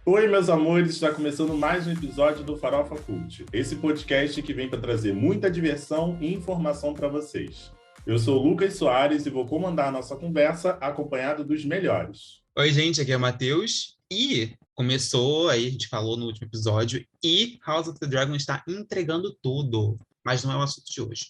Oi, meus amores, está começando mais um episódio do Farofa Cult, esse podcast que vem para trazer muita diversão e informação para vocês. Eu sou o Lucas Soares e vou comandar a nossa conversa acompanhado dos melhores. Oi, gente, aqui é o Matheus. E começou, aí a gente falou no último episódio, e House of the Dragon está entregando tudo. Mas não é o assunto de hoje.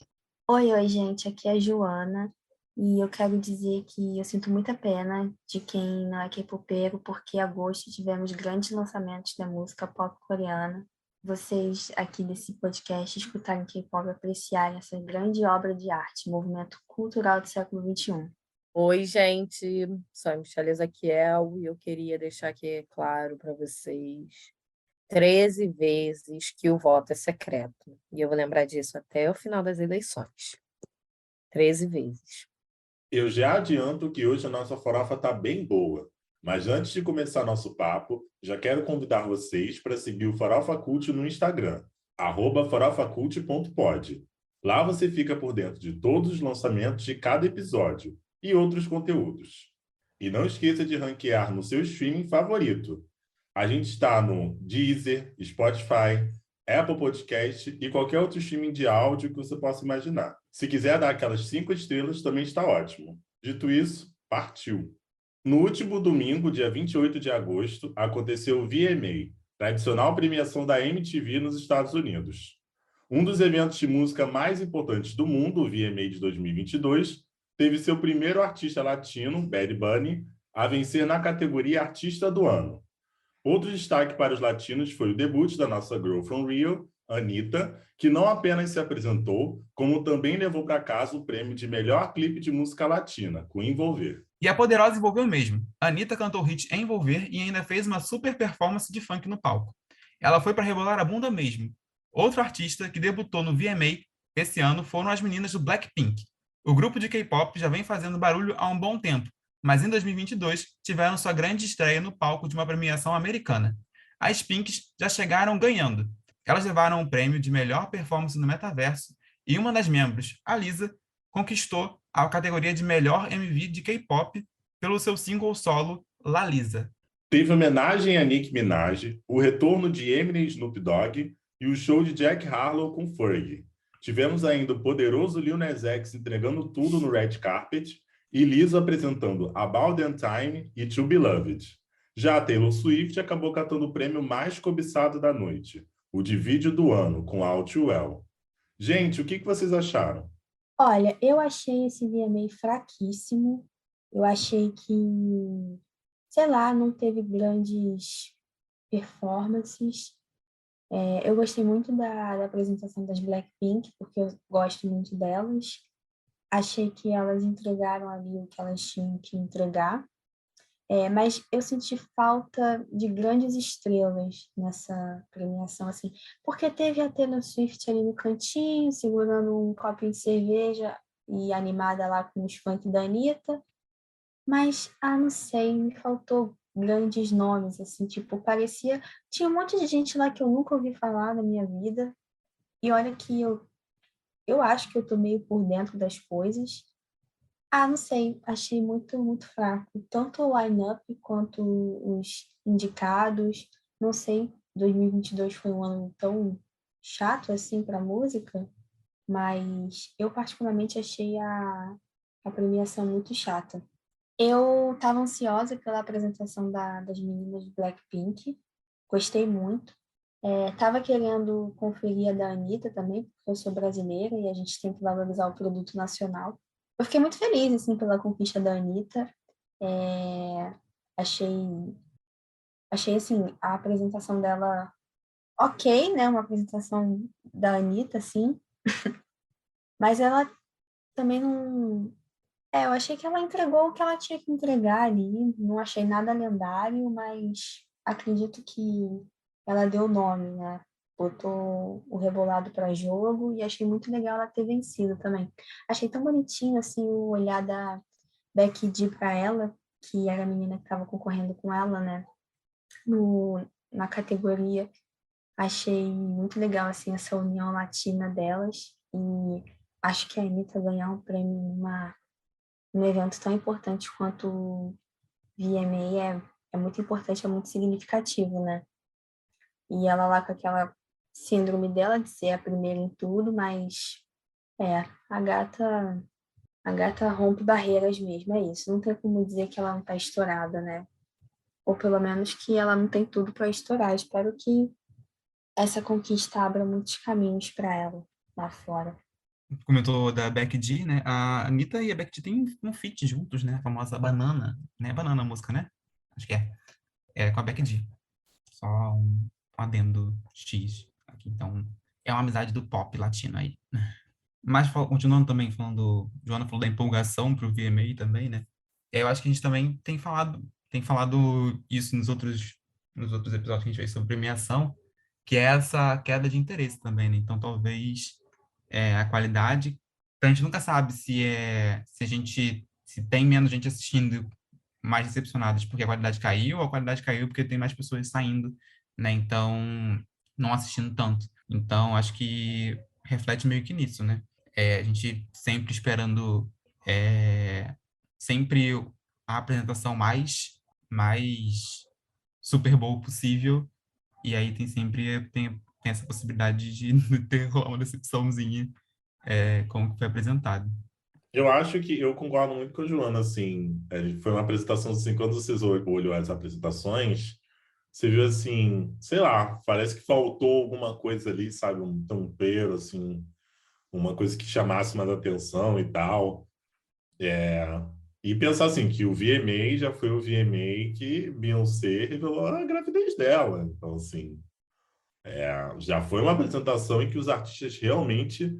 Oi, gente, aqui é a Joana e eu quero dizer que eu sinto muita pena de quem não é K-popeiro, porque em agosto tivemos grandes lançamentos da música pop coreana. Vocês aqui desse podcast escutarem K-pop e apreciarem essa grande obra de arte, movimento cultural do século XXI. Oi, gente, sou a Michelle Ezaquiel e eu queria deixar aqui claro para vocês 13 vezes que o voto é secreto. E eu vou lembrar disso até o final das eleições. 13 vezes. Eu já adianto que hoje a nossa farofa está bem boa, mas antes de começar nosso papo, já quero convidar vocês para seguir o Farofa Cult no Instagram, @farofacult.pod. Lá você fica por dentro de todos os lançamentos de cada episódio e outros conteúdos. E não esqueça de ranquear no seu streaming favorito. A gente está no Deezer, Spotify, Apple Podcast e qualquer outro streaming de áudio que você possa imaginar. Se quiser dar aquelas 5 estrelas, também está ótimo. Dito isso, partiu! No último domingo, dia 28 de agosto, aconteceu o VMA, tradicional premiação da MTV nos Estados Unidos. Um dos eventos de música mais importantes do mundo, o VMA de 2022, teve seu primeiro artista latino, Bad Bunny, a vencer na categoria Artista do Ano. Outro destaque para os latinos foi o debut da nossa Girl from Rio, Anitta, que não apenas se apresentou, como também levou para casa o prêmio de melhor clipe de música latina, com Envolver. E a Poderosa envolveu mesmo. A Anitta cantou o hit Envolver e ainda fez uma super performance de funk no palco. Ela foi para rebolar a bunda mesmo. Outro artista que debutou no VMA esse ano foram as meninas do Blackpink. O grupo de K-pop já vem fazendo barulho há um bom tempo, mas em 2022 tiveram sua grande estreia no palco de uma premiação americana. As Pinks já chegaram ganhando. Elas levaram o prêmio de melhor performance no metaverso e uma das membros, a Lisa, conquistou a categoria de melhor MV de K-pop pelo seu single solo La Lisa. Teve homenagem a Nicki Minaj, o retorno de Eminem e Snoop Dogg e o show de Jack Harlow com Fergie. Tivemos ainda o poderoso Lil Nas X entregando tudo no red carpet e Lizzo apresentando About That Time e To Beloved. Já a Taylor Swift acabou catando o prêmio mais cobiçado da noite, o de vídeo do ano, com All Too Well. Gente, o que vocês acharam? Olha, eu achei esse VMA fraquíssimo. Eu achei que, sei lá, não teve grandes performances. Eu gostei muito da apresentação das Blackpink, porque eu gosto muito delas. Achei que elas entregaram ali o que elas tinham que entregar. Mas eu senti falta de grandes estrelas nessa premiação, assim, porque teve a Taylor Swift ali no cantinho, segurando um copinho de cerveja e animada lá com os funk da Anitta, mas, não sei, me faltou grandes nomes, assim, tipo, parecia... Tinha um monte de gente lá que eu nunca ouvi falar na minha vida, e olha que eu acho que eu tô meio por dentro das coisas. Não sei, achei muito, muito fraco. Tanto o line-up quanto os indicados. Não sei, 2022 foi um ano tão chato assim para música, mas eu particularmente achei a premiação muito chata. Eu estava ansiosa pela apresentação das meninas do Blackpink, gostei muito. Tava querendo conferir a da Anitta também, porque eu sou brasileira e a gente tem que valorizar o produto nacional. Eu fiquei muito feliz, assim, pela conquista da Anitta. É, achei, achei, assim, a apresentação dela ok, né? Uma apresentação da Anitta, assim. Mas ela também não... eu achei que ela entregou o que ela tinha que entregar ali. Não achei nada lendário, mas acredito que ela deu o nome, né? Botou o Rebolado para jogo e achei muito legal ela ter vencido também. Achei tão bonitinho, assim, o olhar da Becky G para ela, que era a menina que estava concorrendo com ela, né? Na categoria. Achei muito legal, assim, essa união latina delas. E acho que a Anitta ganhar um prêmio num evento tão importante quanto o VMA é muito importante, é muito significativo, né? E ela lá com aquela síndrome dela de ser a primeira em tudo, mas a gata rompe barreiras mesmo, é isso. Não tem como dizer que ela não tá estourada, né? Ou pelo menos que ela não tem tudo para estourar. Espero que essa conquista abra muitos caminhos para ela lá fora. Comentou da Becky G, né? A Anitta e a Becky G têm um feat juntos, né? A famosa Banana, né? Banana a música, né? Acho que é. É com a Becky G. Só um adendo X aqui. Então, é uma amizade do pop latino aí. Mas continuando também falando, Joana falou da empolgação para o VMA também, né? Eu acho que a gente também tem falado isso nos outros episódios que a gente fez sobre premiação, que é essa queda de interesse também, né? Então, talvez a qualidade, a gente nunca sabe se tem menos gente assistindo, mais decepcionadas porque a qualidade caiu, ou a qualidade caiu porque tem mais pessoas saindo, né? Então, não assistindo tanto. Então, acho que reflete meio que nisso, né? A gente sempre esperando sempre a apresentação mais Super Bowl possível, e aí tem essa possibilidade de ter rolar uma decepçãozinha como que foi apresentado. Eu acho que eu concordo muito com a Joana, assim, foi uma apresentação, assim, quando vocês olhou as apresentações, você viu, assim, sei lá, parece que faltou alguma coisa ali, sabe, um tempero, assim, uma coisa que chamasse mais atenção e tal. E pensar, assim, que o VMA já foi o VMA que Beyoncé revelou a gravidez dela. Então, assim, já foi uma apresentação em que os artistas realmente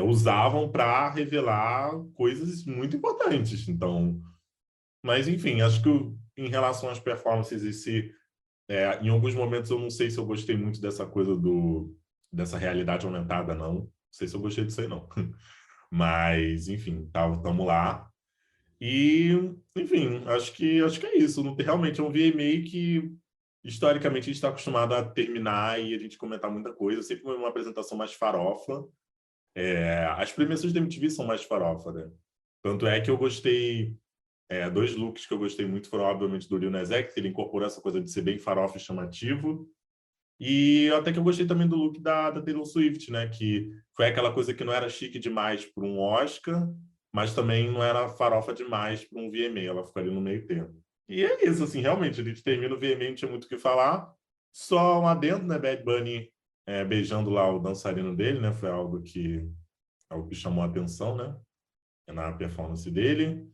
usavam para revelar coisas muito importantes. Então, mas enfim, acho que em relação às performances em si, em alguns momentos eu não sei se eu gostei muito dessa coisa dessa realidade aumentada, não. Não sei se eu gostei disso aí, não. Mas, enfim, tamo lá. E, enfim, acho que é isso. Não, realmente é um VMA que, historicamente, a gente está acostumado a terminar e a gente comentar muita coisa. Sempre foi uma apresentação mais farofa. As premiações da MTV são mais farofa, né? Tanto é que eu gostei. Dois looks que eu gostei muito foram, obviamente, do Lil Nas X, ele incorporou essa coisa de ser bem farofa e chamativo. E até que eu gostei também do look da Taylor Swift, né? Que foi aquela coisa que não era chique demais para um Oscar, mas também não era farofa demais para um VMA, ela ficou ali no meio termo. E é isso, assim, realmente, a gente termina o VMA, não tinha muito o que falar. Só um adendo, né? Bad Bunny beijando lá o dançarino dele, né? Foi algo que chamou a atenção, né? Na performance dele.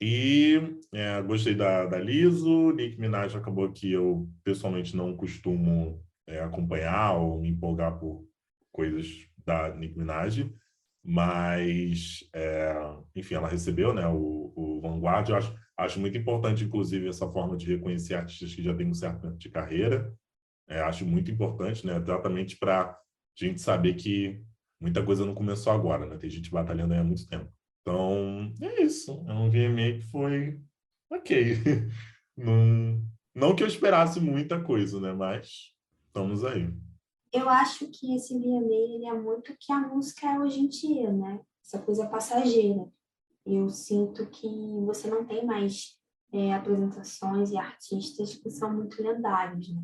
E gostei da Lizzo. Nicki Minaj acabou que eu pessoalmente não costumo acompanhar ou me empolgar por coisas da Nicki Minaj, mas enfim, ela recebeu, né, o Vanguard. Eu acho muito importante, inclusive, essa forma de reconhecer artistas que já têm um certo tempo de carreira. Acho muito importante, né, exatamente para a gente saber que muita coisa não começou agora, né? Tem gente batalhando aí há muito tempo. Então, é isso. É um VMA que foi ok. Não, não que eu esperasse muita coisa, né? Mas estamos aí. Eu acho que esse VMA, ele é muito o que a música é hoje em dia, né? Essa coisa passageira. Eu sinto que você não tem mais apresentações e artistas que são muito lendários, né?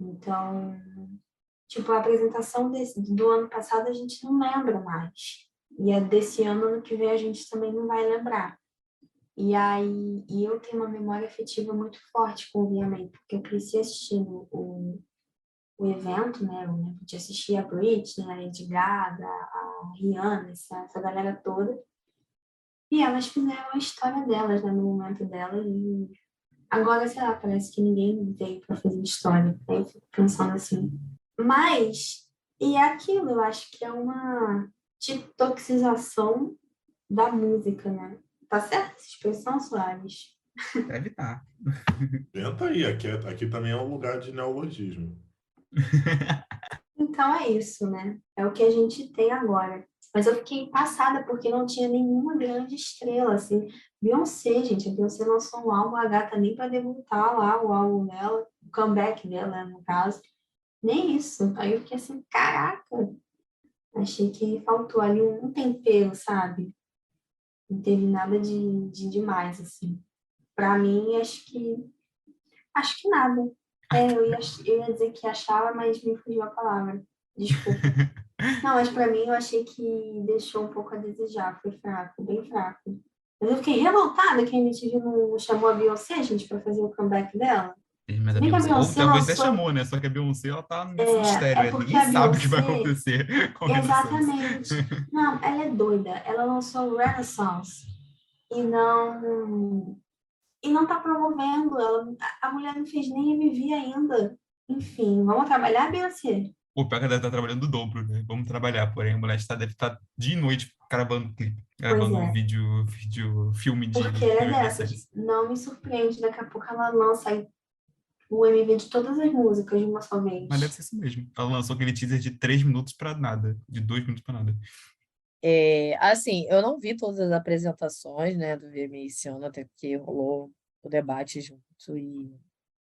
Então, tipo, a apresentação do ano passado a gente não lembra mais. E a desse ano que vem, a gente também não vai lembrar. E aí, eu tenho uma memória afetiva muito forte com o VMA, porque eu cresci assistindo o evento, né? Eu lembro de assistir a Britney, a Lady Gaga, a Rihanna, essa galera toda. E elas fizeram a história delas, né? No momento delas. E agora, sei lá, parece que ninguém veio para fazer história. Aí eu fico pensando assim. Mas, e é aquilo, eu acho que é uma detoxização da música, né? Tá certo essa expressão, Soares? Deve estar. Tenta aí. Aqui também é um lugar de neologismo. Então é isso, né? É o que a gente tem agora. Mas eu fiquei passada porque não tinha nenhuma grande estrela, assim. Beyoncé, gente, a Beyoncé lançou um álbum, a gata nem para debutar lá o álbum dela, o comeback dela, né, no caso. Nem isso. Aí eu fiquei assim, caraca, achei que faltou ali um tempero, sabe? Não teve nada de demais, assim. Para mim, acho que Acho que nada. Eu ia dizer que achava, mas me fugiu a palavra. Desculpa. Não, mas pra mim eu achei que deixou um pouco a desejar. Foi fraco, bem fraco. Mas eu fiquei revoltada que a MTV não chamou a Beyoncé, gente, pra fazer o comeback dela. Mas a Se bem que a Beyoncé, ou Beyoncé talvez você lançou. chamou, né? Só que a Beyoncé, ela tá nesse mistério, É porque ninguém a sabe o que vai Beyoncé. acontecer com Renaissance. Exatamente. Não, ela é doida. Ela lançou o Renaissance e não tá promovendo. A mulher não fez nem MV ainda. Enfim, vamos trabalhar, Beyoncé? O pior é que ela deve estar trabalhando o dobro, né? Vamos trabalhar, porém, a mulher deve estar de noite gravando clipe, Pois gravando é. filme Porque de ela é Renaissance. dessas. Não me surpreende. Daqui a pouco ela lança aí o MV de todas as músicas de uma só Mas deve vez. ser isso mesmo. Ela lançou aquele teaser de 3 minutos pra nada, de 2 minutos pra nada. Assim, eu não vi todas as apresentações, né, do VMA esse ano, até porque rolou o debate junto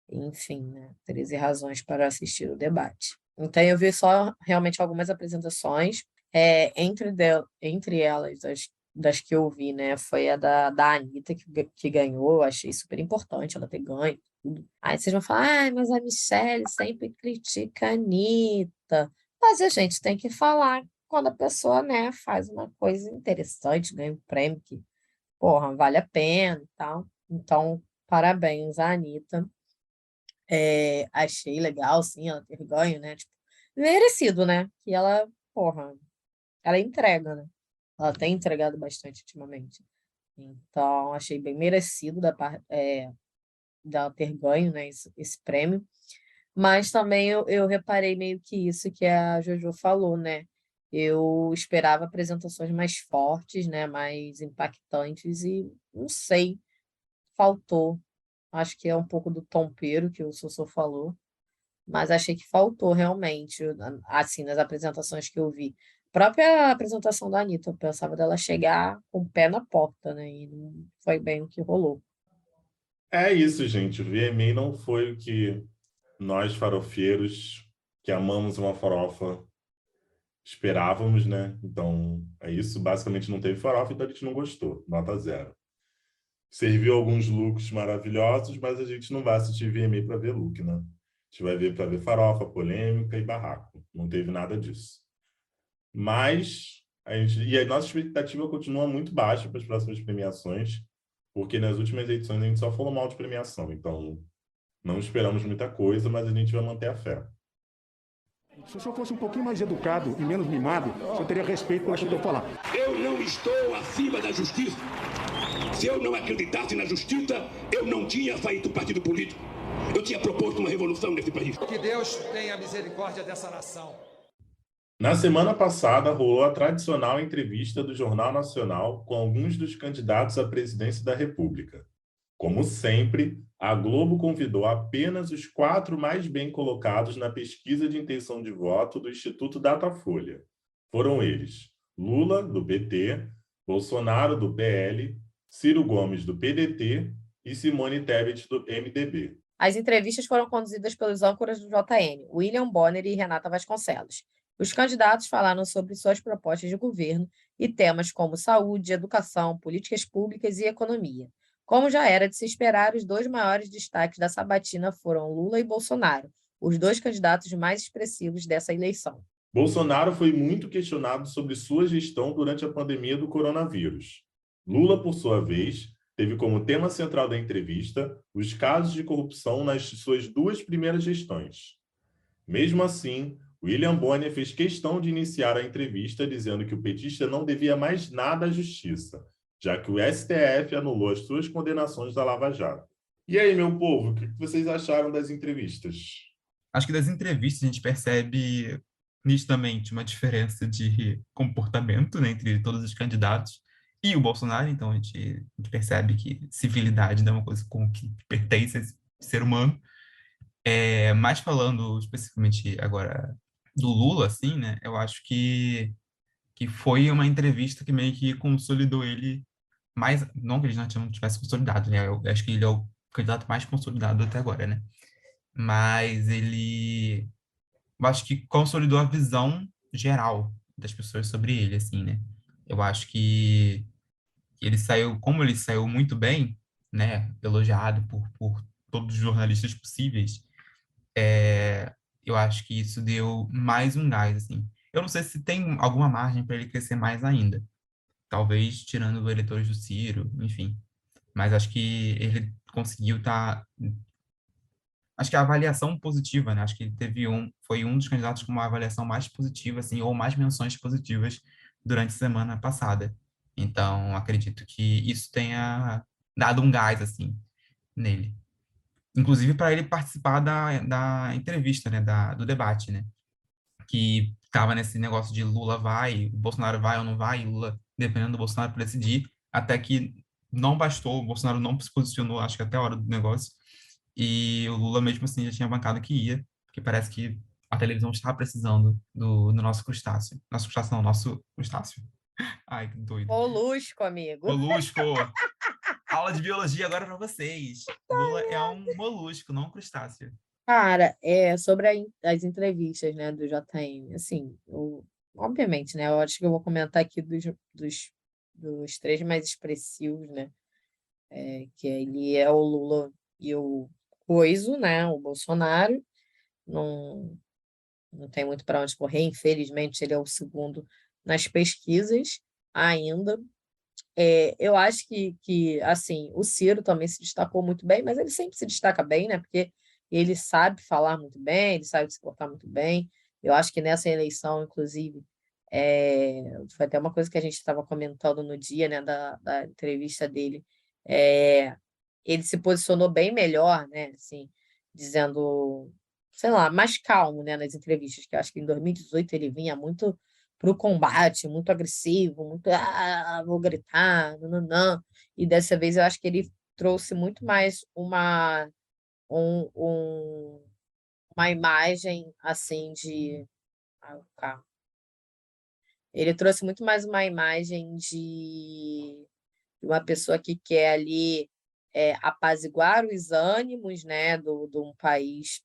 enfim, né, 13 razões para assistir o debate. Então, eu vi só realmente algumas apresentações, entre elas, das que eu vi, né, foi a da Anitta, que ganhou, eu achei super importante ela ter ganho. Tudo. Aí vocês vão falar, mas a Michelle sempre critica a Anitta. Mas a gente tem que falar quando a pessoa, né, faz uma coisa interessante, ganha um prêmio que, porra, vale a pena e tal. Então, parabéns à Anitta. Achei legal, sim, ela ter ganho, né? Tipo, merecido, né? Que ela, porra, ela entrega, né? Ela tem entregado bastante ultimamente. Então, achei bem merecido dela ter ganho, né, esse prêmio. Mas também eu reparei meio que isso que a Jojo falou, né? Eu esperava apresentações mais fortes, né? Mais impactantes e não sei, faltou. Acho que é um pouco do tompeiro que o Sossô falou, mas achei que faltou realmente, assim, nas apresentações que eu vi. A própria apresentação da Anitta, eu pensava dela chegar com o pé na porta, né? E não foi bem o que rolou. É isso, gente. O VMA não foi o que nós, farofeiros, que amamos uma farofa, esperávamos, né? Então, é isso. Basicamente, não teve farofa, então a gente não gostou. Nota 0. Serviu alguns looks maravilhosos, mas a gente não vai assistir VMA para ver look, né? A gente vai ver para ver farofa, polêmica e barraco. Não teve nada disso. Mas e a nossa expectativa continua muito baixa para as próximas premiações, porque nas últimas edições a gente só falou mal de premiação. Então, não esperamos muita coisa, mas a gente vai manter a fé. Se o senhor fosse um pouquinho mais educado e menos mimado, o senhor teria respeito pelo que eu estou falando. Eu não estou acima da justiça. Se eu não acreditasse na justiça, eu não tinha feito partido político. Eu tinha proposto uma revolução nesse país. Que Deus tenha misericórdia dessa nação. Na semana passada, rolou a tradicional entrevista do Jornal Nacional com alguns dos candidatos à presidência da República. Como sempre, a Globo convidou apenas os 4 mais bem colocados na pesquisa de intenção de voto do Instituto Datafolha. Foram eles: Lula, do PT, Bolsonaro, do PL, Ciro Gomes, do PDT e Simone Tebet, do MDB. As entrevistas foram conduzidas pelos âncoras do JN, William Bonner e Renata Vasconcelos. Os candidatos falaram sobre suas propostas de governo e temas como saúde, educação, políticas públicas e economia. Como já era de se esperar, os 2 maiores destaques da sabatina foram Lula e Bolsonaro, os 2 candidatos mais expressivos dessa eleição. Bolsonaro foi muito questionado sobre sua gestão durante a pandemia do coronavírus. Lula, por sua vez, teve como tema central da entrevista os casos de corrupção nas suas 2 primeiras gestões. Mesmo assim, William Bonner fez questão de iniciar a entrevista dizendo que o petista não devia mais nada à justiça, já que o STF anulou as suas condenações da Lava Jato. E aí, meu povo, o que vocês acharam das entrevistas? Acho que das entrevistas a gente percebe nitidamente uma diferença de comportamento, né, entre todos os candidatos e o Bolsonaro. Então a gente percebe que civilidade não é uma coisa com que pertence a esse ser humano. Mas falando especificamente agora do Lula, assim, né, eu acho que foi uma entrevista que meio que consolidou ele mais, não que ele não tivesse consolidado, né, eu acho que ele é o candidato mais consolidado até agora, né, mas eu acho que consolidou a visão geral das pessoas sobre ele, assim, né, eu acho que ele saiu, como ele saiu muito bem, né, elogiado por todos os jornalistas possíveis, eu acho que isso deu mais um gás, assim. Eu não sei se tem alguma margem para ele crescer mais ainda. Talvez tirando os eleitores do Ciro, enfim. Mas acho que ele conseguiu estar... Acho que a avaliação positiva, né? Acho que ele foi um dos candidatos com uma avaliação mais positiva, assim, ou mais menções positivas durante a semana passada. Então, acredito que isso tenha dado um gás, assim, nele. Inclusive para ele participar da entrevista, né? Do debate, né? Que estava nesse negócio de Lula vai, Bolsonaro vai ou não vai, Lula, dependendo do Bolsonaro, para decidir, até que não bastou, o Bolsonaro não se posicionou, acho que até a hora do negócio, e o Lula mesmo assim já tinha bancado que ia, porque parece que a televisão está precisando do nosso crustáceo. Nosso crustáceo não, nosso crustáceo. Ai, que doido. Molusco, amigo. Molusco! Aula de biologia agora para vocês. Lula é um molusco, não um crustáceo. Cara, sobre as entrevistas, né, do JM, assim, obviamente, né, eu acho que eu vou comentar aqui dos três mais expressivos, né, que ele é o Lula e o Coiso, né, o Bolsonaro, não, não tem muito para onde correr, infelizmente ele é o segundo nas pesquisas ainda. Eu acho que, assim, o Ciro também se destacou muito bem, mas ele sempre se destaca bem, né? Porque ele sabe falar muito bem, ele sabe se portar muito bem. Eu acho que nessa eleição, inclusive, foi até uma coisa que a gente estava comentando no dia, né, da entrevista dele. Ele se posicionou bem melhor, né? Assim, dizendo, sei lá, mais calmo, né, nas entrevistas, que eu acho que em 2018 ele vinha muito para o combate, muito agressivo, muito vou gritar, nananã. E dessa vez eu acho que ele trouxe muito mais um, um- uma imagem assim de. Calma. Ele trouxe muito mais uma imagem de uma pessoa que quer ali apaziguar os ânimos, né, de um país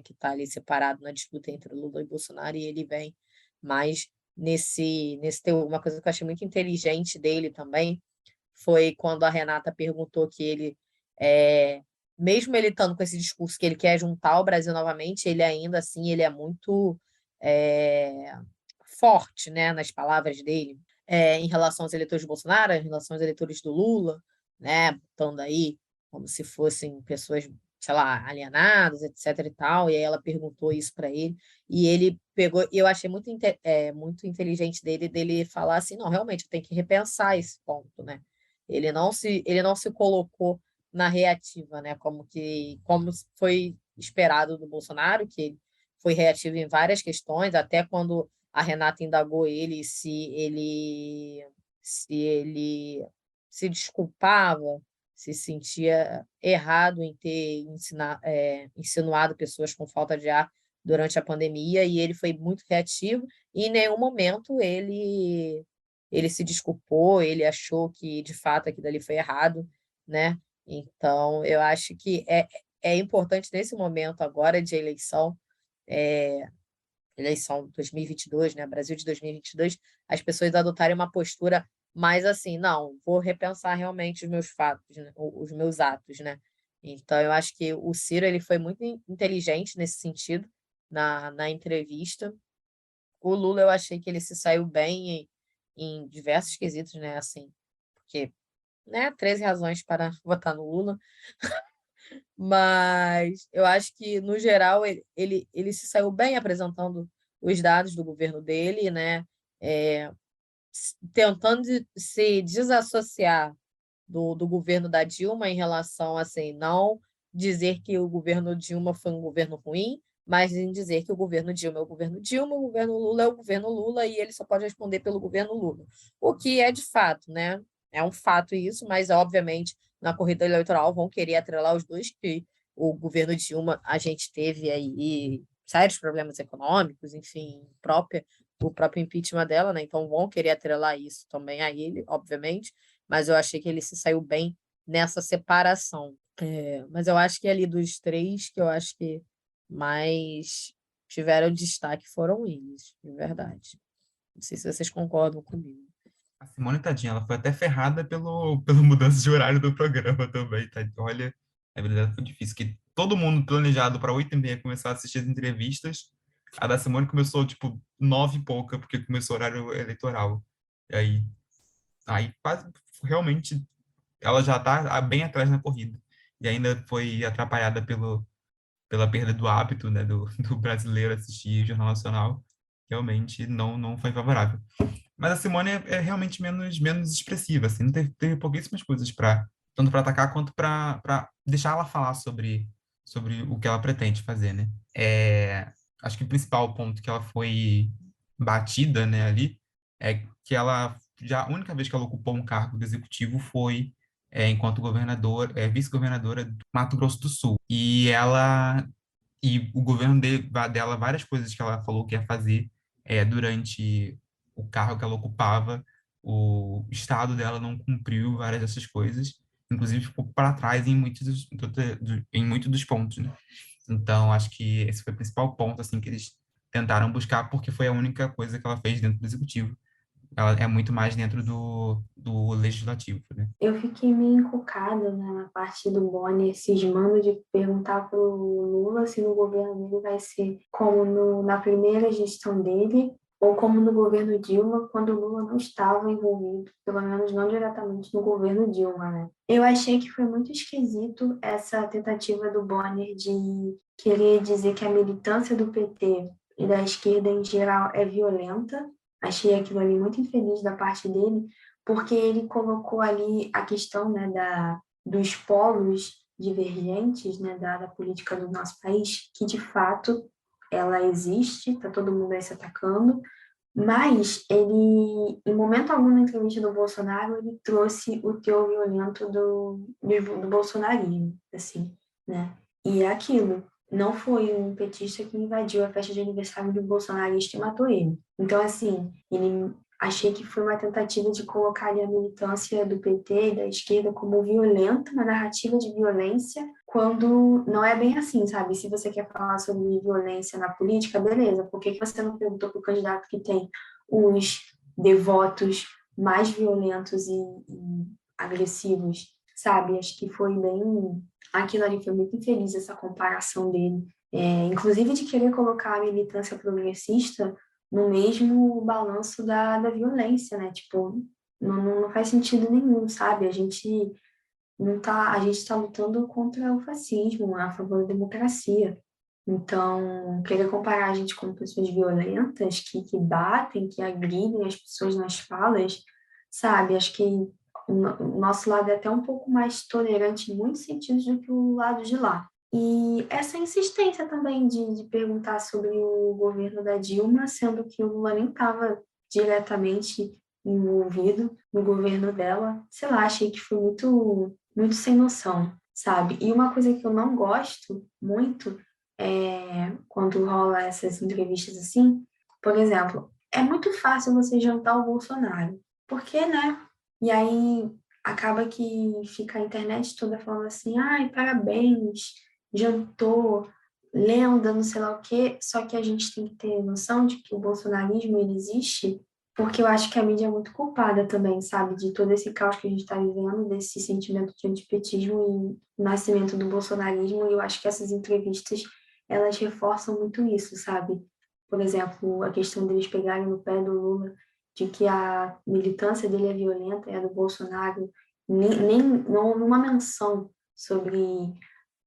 que está ali separado na disputa entre Lula e Bolsonaro, e ele vem mais nesse teor. Uma coisa que eu achei muito inteligente dele também foi quando a Renata perguntou que ele, mesmo ele estando com esse discurso que ele quer juntar o Brasil novamente, ele ainda assim ele é muito forte, né, nas palavras dele, em relação aos eleitores de Bolsonaro, em relação aos eleitores do Lula, né, botando aí como se fossem pessoas, sei lá, alienadas, etc e tal, e aí ela perguntou isso para ele, e ele pegou, e eu achei muito inteligente dele falar assim, não, realmente, eu tenho que repensar esse ponto, né, ele não se colocou na reativa, né, como foi esperado do Bolsonaro, que ele foi reativo em várias questões, até quando a Renata indagou ele se ele se desculpava, se sentia errado em ter insinuado pessoas com falta de ar durante a pandemia, e ele foi muito reativo, e em nenhum momento ele se desculpou, ele achou que, de fato, aquilo ali foi errado, né? Então, eu acho que é importante, nesse momento agora de eleição 2022, né, Brasil de 2022, as pessoas adotarem uma postura mais assim, não, vou repensar realmente os meus fatos, né, os meus atos, né? Então, eu acho que o Ciro ele foi muito inteligente nesse sentido na entrevista. O Lula, eu achei que ele se saiu bem em diversos quesitos, né? Assim, porque, né, 13 razões para votar no Lula, mas eu acho que, no geral, ele se saiu bem apresentando os dados do governo dele, né? Tentando se desassociar do governo da Dilma em relação assim, não dizer que o governo Dilma foi um governo ruim, mas em dizer que o governo Dilma é o governo Dilma, o governo Lula é o governo Lula e ele só pode responder pelo governo Lula. O que é de fato, né? É um fato isso, mas obviamente na corrida eleitoral vão querer atrelar os dois, que o governo Dilma a gente teve aí sérios problemas econômicos, enfim, o próprio impeachment dela, né? Então vão querer atrelar isso também a ele, obviamente, mas eu achei que ele se saiu bem nessa separação. Mas eu acho que ali dos três, que eu acho que mais tiveram destaque foram eles, de verdade. Não sei se vocês concordam comigo. A Simone, tadinha, ela foi até ferrada pelo mudança de horário do programa também, tá? Olha, A vida dela foi difícil, que todo mundo planejado para 8h30 começar a assistir as entrevistas. A da Simone começou, tipo, 9 e pouca, porque começou o horário eleitoral. E aí quase, realmente, ela já está bem atrás na corrida. E ainda foi atrapalhada pela perda do hábito, né, do brasileiro assistir o Jornal Nacional. Realmente não foi favorável. Mas a Simone é realmente menos expressiva, assim, não teve pouquíssimas coisas tanto para atacar quanto para deixar ela falar sobre o que ela pretende fazer, né? Acho que o principal ponto que ela foi batida, né, ali, é que a única vez que ela ocupou um cargo do executivo foi enquanto vice-governadora do Mato Grosso do Sul. E o governo dela, várias coisas que ela falou que ia fazer durante o cargo que ela ocupava, o estado dela não cumpriu várias dessas coisas, inclusive ficou para trás em muitos dos pontos, né? Então, acho que esse foi o principal ponto, assim, que eles tentaram buscar, porque foi a única coisa que ela fez dentro do executivo. Ela é muito mais dentro do legislativo, né? Eu fiquei meio encucada, né, na parte do Bonner cismando de perguntar para o Lula se no governo dele vai ser como na primeira gestão dele ou como no governo Dilma, quando o Lula não estava envolvido, pelo menos não diretamente no governo Dilma, né? Eu achei que foi muito esquisito essa tentativa do Bonner de querer dizer que a militância do PT e da esquerda em geral é violenta. Achei aquilo ali muito infeliz da parte dele, porque ele colocou ali a questão, né, dos polos divergentes, né, da política do nosso país, que de fato ela existe, está todo mundo aí se atacando, mas ele, em momento algum na entrevista do Bolsonaro, ele trouxe o teor violento do bolsonarismo, assim, né? E é aquilo, não foi um petista que invadiu a festa de aniversário do bolsonarista e matou ele. Então, assim, achei que foi uma tentativa de colocar ali a militância do PT e da esquerda como violenta, uma narrativa de violência, quando não é bem assim, sabe? Se você quer falar sobre violência na política, beleza, por que você não perguntou para o candidato que tem os devotos mais violentos e agressivos, sabe? Acho que foi bem... Aquilo ali foi muito infeliz, essa comparação dele. Inclusive de querer colocar a militância progressista no mesmo balanço da violência, né? Tipo, não faz sentido nenhum, sabe? A gente está lutando contra o fascismo, a favor da democracia. Então, querer comparar a gente com pessoas violentas que batem, que agridem as pessoas nas falas, sabe? Acho que o nosso lado é até um pouco mais tolerante em muitos sentidos do que o lado de lá. E essa insistência também de perguntar sobre o governo da Dilma, sendo que o Lula nem estava diretamente envolvido no governo dela, sei lá, achei que foi muito, muito sem noção, sabe? E uma coisa que eu não gosto muito é quando rola essas entrevistas assim, por exemplo, é muito fácil você jantar o Bolsonaro, porque, né? E aí acaba que fica a internet toda falando assim, ai, parabéns, jantou, lenda, não sei lá o quê, só que a gente tem que ter noção de que o bolsonarismo, ele existe, porque eu acho que a mídia é muito culpada também, sabe, de todo esse caos que a gente está vivendo, desse sentimento de antipetismo e nascimento do bolsonarismo, e eu acho que essas entrevistas, elas reforçam muito isso, sabe? Por exemplo, a questão deles pegarem no pé do Lula, de que a militância dele é violenta, é a do Bolsonaro, não houve uma menção sobre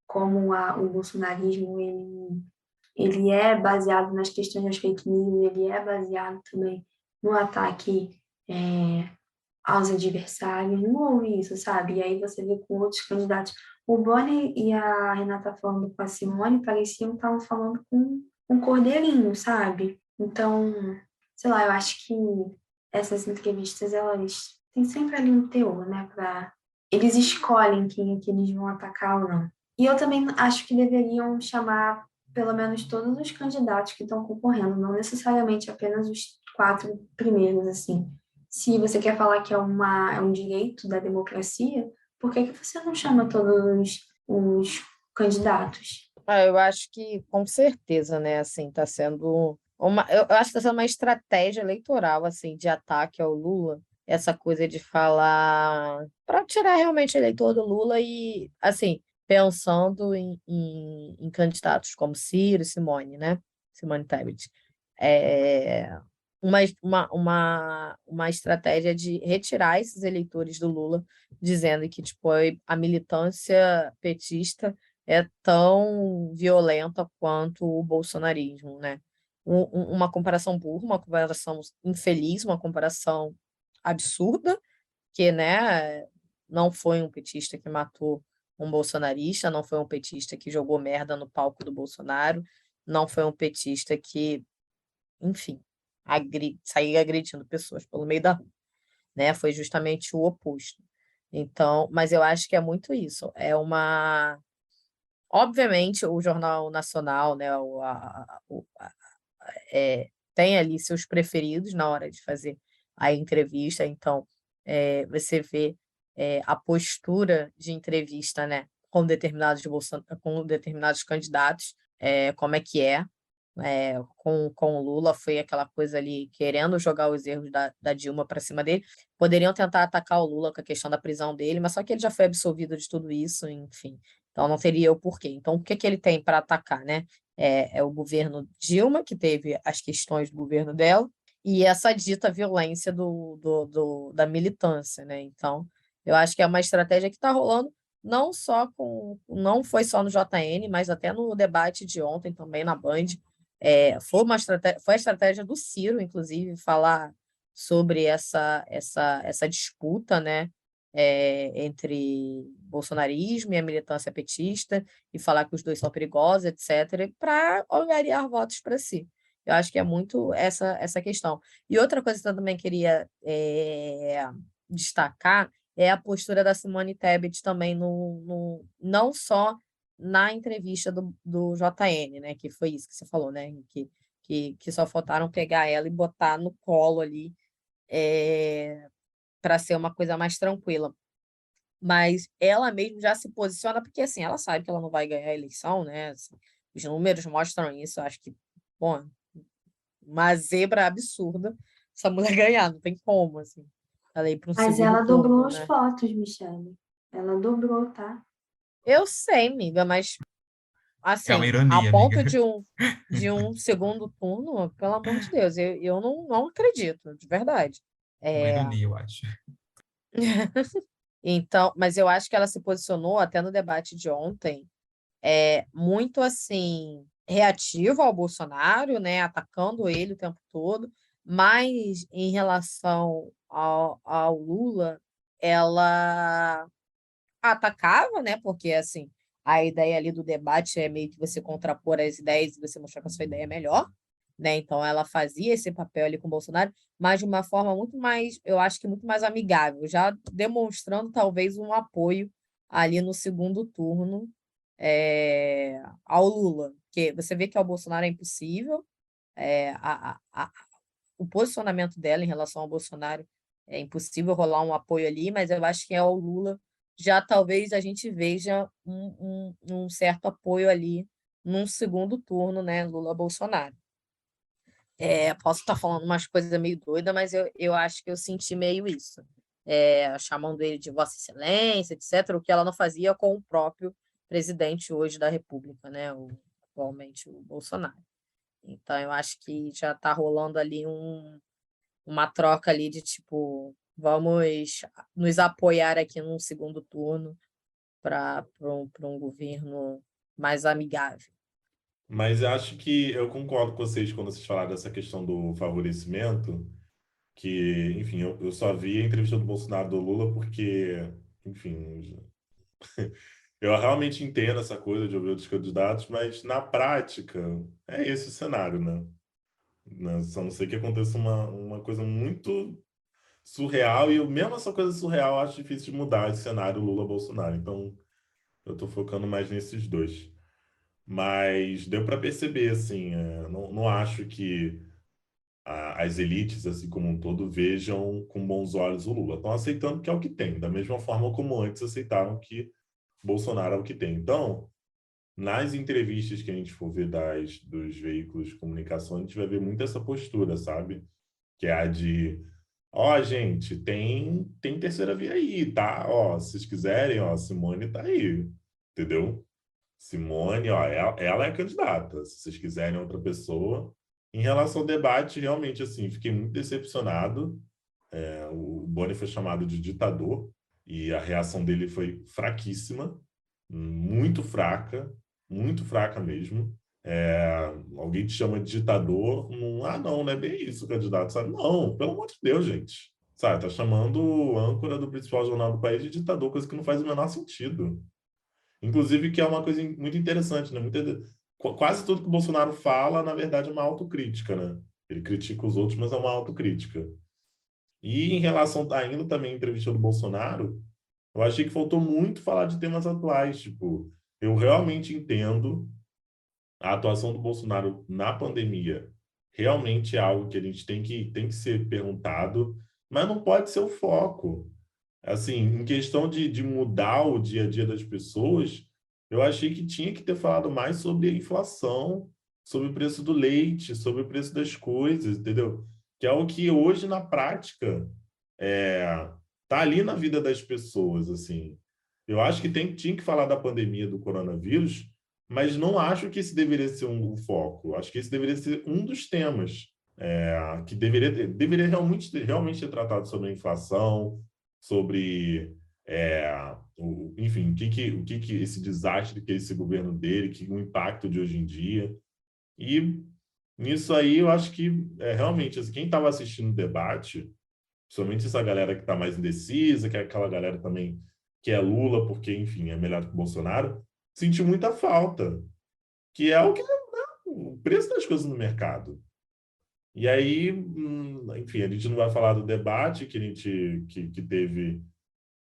como o bolsonarismo ele é baseado nas questões das fake news, ele é baseado também no ataque aos adversários, não houve isso, sabe? E aí você vê com outros candidatos. O Boni e a Renata falando com a Simone pareciam que estavam falando com um cordeirinho, sabe? Então, sei lá, eu acho que essas entrevistas, elas têm sempre ali um teor, né? Eles escolhem quem é que eles vão atacar ou não. E eu também acho que deveriam chamar pelo menos todos os candidatos que estão concorrendo, não necessariamente apenas os 4 primeiros, assim. Se você quer falar que é um direito da democracia, por que você não chama todos os candidatos? Eu acho que, com certeza, né, assim, está sendo eu acho que está sendo uma estratégia eleitoral, assim, de ataque ao Lula, essa coisa de falar para tirar realmente o eleitor do Lula e, assim, pensando em candidatos como Ciro, Simone, né? Simone Tebet. É, uma estratégia de retirar esses eleitores do Lula, dizendo que tipo, a militância petista é tão violenta quanto o bolsonarismo, né? Uma comparação burra, uma comparação infeliz, uma comparação absurda, que, né, não foi um petista que matou um bolsonarista, não foi um petista que jogou merda no palco do Bolsonaro, não foi um petista que, enfim, sair agredindo pessoas pelo meio da rua, né? Foi justamente o oposto. Então, mas eu acho que é muito isso. Obviamente, o Jornal Nacional, né, tem ali seus preferidos na hora de fazer a entrevista, então você vê a postura de entrevista, né, com determinados candidatos, como é que é. Com o Lula foi aquela coisa ali querendo jogar os erros da Dilma para cima dele. Poderiam tentar atacar o Lula com a questão da prisão dele, mas só que ele já foi absolvido de tudo isso, enfim. Então não teria o porquê. Então o que que ele tem para atacar, né? É o governo Dilma, que teve as questões do governo dela, e essa dita violência da militância, né? Então eu acho que é uma estratégia que está rolando não foi só no JN, mas até no debate de ontem também na Band. Foi a estratégia do Ciro, inclusive, falar sobre essa disputa, né, entre bolsonarismo e a militância petista, e falar que os dois são perigosos, etc., para angariar votos para si. Eu acho que é muito essa questão. E outra coisa que eu também queria destacar é a postura da Simone Tebet também, não só na entrevista do JN, né? Que foi isso que você falou, né? Que só faltaram pegar ela e botar no colo ali para ser uma coisa mais tranquila. Mas ela mesma já se posiciona, porque assim, ela sabe que ela não vai ganhar a eleição, né? Assim, os números mostram isso, eu acho que, bom, uma zebra absurda essa mulher ganhar, não tem como, assim. Ela ir para um Mas segundo ela dobrou turno, os né? votos, Michele. Ela dobrou, tá? Eu sei, amiga, mas É uma assim, a ironia, ponto amiga. de um segundo turno, pelo amor de Deus, eu não acredito, de verdade. Uma É, ironia, eu acho. então, mas eu acho que ela se posicionou até no debate de ontem, muito assim, reativa ao Bolsonaro, né, atacando ele o tempo todo, mas em relação ao Lula, ela atacava, né? Porque assim, a ideia ali do debate é meio que você contrapor as ideias e você mostrar que a sua ideia é melhor, né? Então ela fazia esse papel ali com o Bolsonaro, mas de uma forma muito mais, eu acho que muito mais amigável, já demonstrando talvez um apoio ali no segundo turno ao Lula, porque você vê que ao Bolsonaro é impossível, o posicionamento dela em relação ao Bolsonaro é impossível rolar um apoio ali, mas eu acho que ao Lula já talvez a gente veja um certo apoio ali num segundo turno, né, Lula-Bolsonaro. Posso estar falando umas coisas meio doidas, mas eu acho que eu senti meio isso. Chamando ele de Vossa Excelência, etc., o que ela não fazia com o próprio presidente hoje da República, né, atualmente o Bolsonaro. Então, eu acho que já está rolando ali uma troca ali de tipo, vamos nos apoiar aqui num segundo turno para um governo mais amigável. Mas acho que eu concordo com vocês quando vocês falaram dessa questão do favorecimento, que, enfim, eu só vi a entrevista do Bolsonaro do Lula porque, enfim, eu realmente entendo essa coisa de ouvir outros candidatos, mas na prática é esse o cenário, né? Só não sei que aconteça uma coisa muito surreal, e eu, mesmo essa coisa surreal, eu acho difícil de mudar esse cenário Lula-Bolsonaro. Então, eu tô focando mais nesses dois. Mas deu para perceber, assim, não acho que as elites, assim como um todo, vejam com bons olhos o Lula. Estão aceitando que é o que tem, da mesma forma como antes aceitaram que Bolsonaro é o que tem. Então, nas entrevistas que a gente for ver dos veículos de comunicação, a gente vai ver muito essa postura, sabe? Que é a de, ó, gente, tem terceira via aí, tá? Ó, se vocês quiserem, ó, Simone tá aí. entendeu? Simone, ó, ela é a candidata. Se vocês quiserem outra pessoa. Em relação ao debate, realmente, assim, fiquei muito decepcionado. O Boni foi chamado de ditador e a reação dele foi fraquíssima, muito fraca mesmo. Alguém te chama de ditador, não é bem isso, candidato, sabe? Não, pelo amor de Deus, gente. Sabe, tá chamando o âncora do principal jornal do país de ditador, coisa que não faz o menor sentido. Inclusive, que é uma coisa muito interessante, né? Quase tudo que o Bolsonaro fala, na verdade, é uma autocrítica, né? Ele critica os outros, mas é uma autocrítica. E em relação, ainda também à entrevista do Bolsonaro, eu achei que faltou muito falar de temas atuais. Tipo, eu realmente entendo a atuação do Bolsonaro na pandemia. Realmente é algo que a gente tem que ser perguntado, mas não pode ser o foco. Assim, em questão de mudar o dia a dia das pessoas, eu achei que tinha que ter falado mais sobre a inflação, sobre o preço do leite, sobre o preço das coisas, entendeu? Que é o que hoje, na prática, tá ali na vida das pessoas, assim. Eu acho que tinha que falar da pandemia do coronavírus, mas não acho que esse deveria ser um foco. Acho que esse deveria ser um dos temas que deveria realmente ter tratado sobre a inflação, sobre, enfim, o que esse desastre que é esse governo dele, que o impacto de hoje em dia. E nisso aí, eu acho que, realmente, assim, quem estava assistindo o debate, principalmente essa galera que está mais indecisa, que é aquela galera também que é Lula, porque, enfim, é melhor que o Bolsonaro, sentiu muita falta, que é o preço das coisas no mercado. E aí, enfim, a gente não vai falar do debate que teve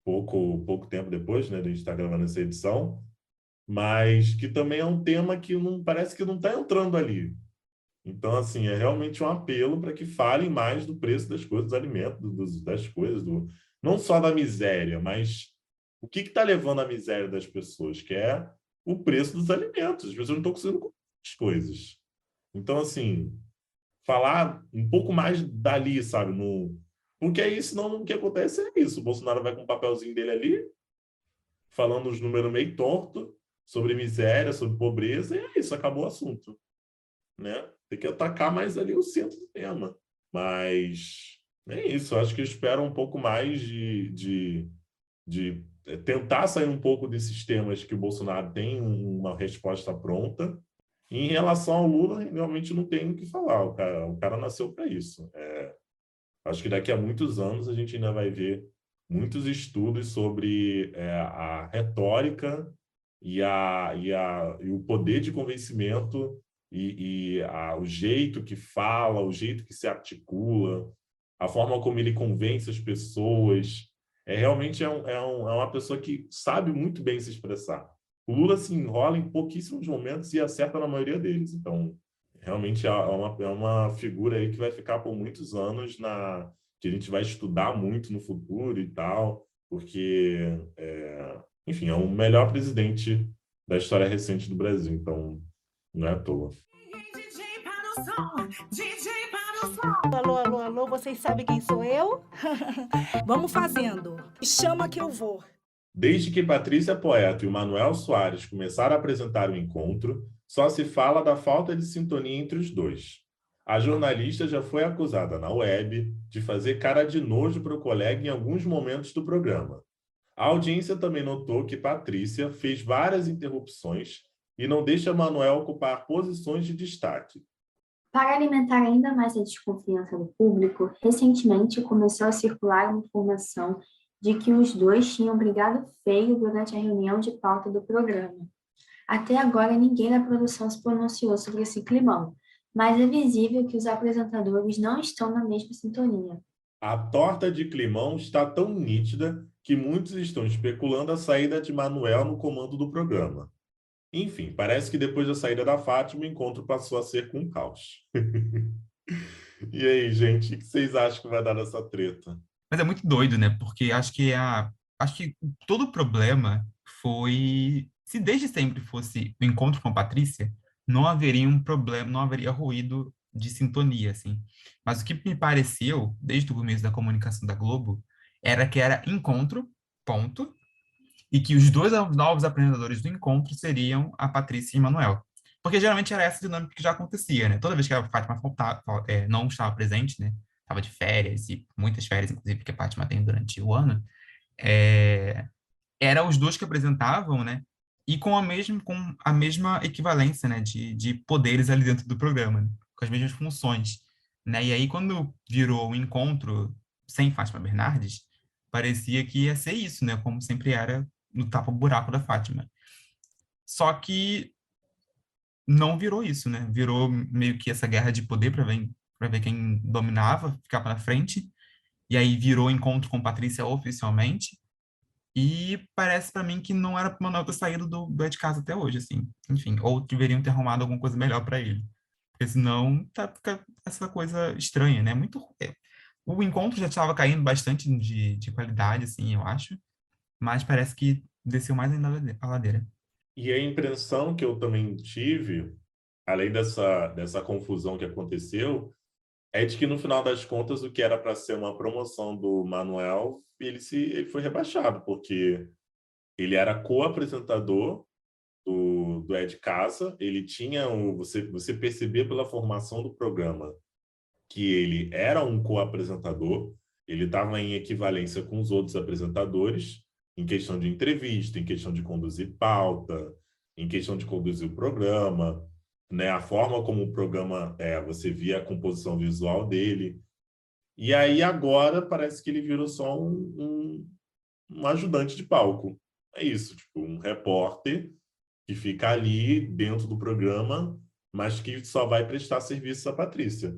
pouco tempo depois, né, de a gente estar gravando essa edição, mas que também é um tema que parece que não está entrando ali. Então, assim, é realmente um apelo para que falem mais do preço das coisas, dos alimentos, das coisas, não só da miséria, mas o que está levando à miséria das pessoas, que é o preço dos alimentos. As pessoas não estão conseguindo comprar as coisas. Então, assim, falar um pouco mais dali, sabe? Porque aí, senão, o que acontece é isso. O Bolsonaro vai com o papelzinho dele ali, falando os números meio torto sobre miséria, sobre pobreza, e é isso, acabou o assunto, né? Tem que atacar mais ali o centro do tema. Mas é isso, eu acho que eu espero um pouco mais de tentar sair um pouco desses temas que o Bolsonaro tem uma resposta pronta. E em relação ao Lula, realmente não tem o que falar. O cara nasceu para isso. Acho que daqui a muitos anos a gente ainda vai ver muitos estudos sobre a retórica e o poder de convencimento o jeito que fala, o jeito que se articula, a forma como ele convence as pessoas. Realmente é uma pessoa que sabe muito bem se expressar. O Lula se enrola em pouquíssimos momentos e acerta na maioria deles. Então, realmente é uma figura aí que vai ficar por muitos anos, que a gente vai estudar muito no futuro e tal, porque, enfim, é o melhor presidente da história recente do Brasil. Então, não é à toa. Alô, vocês sabem quem sou eu? Vamos fazendo. Chama que eu vou. Desde que Patrícia Poeta e o Manuel Soares começaram a apresentar o encontro, só se fala da falta de sintonia entre os dois. A jornalista já foi acusada na web de fazer cara de nojo para o colega em alguns momentos do programa. A audiência também notou que Patrícia fez várias interrupções e não deixa Manuel ocupar posições de destaque. Para alimentar ainda mais a desconfiança do público, recentemente começou a circular uma informação de que os dois tinham brigado feio durante a reunião de pauta do programa. Até agora, ninguém da produção se pronunciou sobre esse climão, mas é visível que os apresentadores não estão na mesma sintonia. A torta de climão está tão nítida que muitos estão especulando a saída de Manuel no comando do programa. Enfim, parece que depois da saída da Fátima, o encontro passou a ser com caos. E aí, gente, o que vocês acham que vai dar nessa treta? Mas é muito doido, né? Porque acho que todo o problema foi... Se desde sempre fosse o encontro com a Patrícia, não haveria um problema, não haveria ruído de sintonia, assim. Mas o que me pareceu, desde o começo da comunicação da Globo, era que era encontro, ponto, e que os dois novos apresentadores do encontro seriam a Patrícia e Manuel. Porque geralmente era essa dinâmica que já acontecia, né? Toda vez que a Fátima não estava presente, né? Estava de férias, e muitas férias, inclusive, que a Fátima tem durante o ano, é, eram os dois que apresentavam, né? E com a mesma equivalência, né? De poderes ali dentro do programa, né? Com as mesmas funções, né? E aí, quando virou um encontro sem Fátima Bernardes, parecia que ia ser isso, né? Como sempre era no tapa-buraco da Fátima. Só que não virou isso, né? Virou meio que essa guerra de poder para ver quem dominava, ficava na frente. E aí virou encontro com Patrícia oficialmente. E parece para mim que não era para o Manuel ter saído do É de Casa até hoje, assim. Enfim, ou deveriam ter arrumado alguma coisa melhor para ele. Porque senão fica essa coisa estranha, né? O encontro já estava caindo bastante de qualidade, assim, eu acho. Mas parece que desceu mais ainda a ladeira. E a impressão que eu também tive, além dessa confusão que aconteceu, é de que no final das contas o que era para ser uma promoção do Manuel, ele foi rebaixado, porque ele era co-apresentador do É de Casa, ele tinha você percebia pela formação do programa que ele era um co-apresentador, ele estava em equivalência com os outros apresentadores, em questão de entrevista, em questão de conduzir pauta, em questão de conduzir o programa, né? A forma como o programa você via a composição visual dele. E aí agora parece que ele virou só um ajudante de palco. É isso, tipo, um repórter que fica ali dentro do programa, mas que só vai prestar serviço à Patrícia.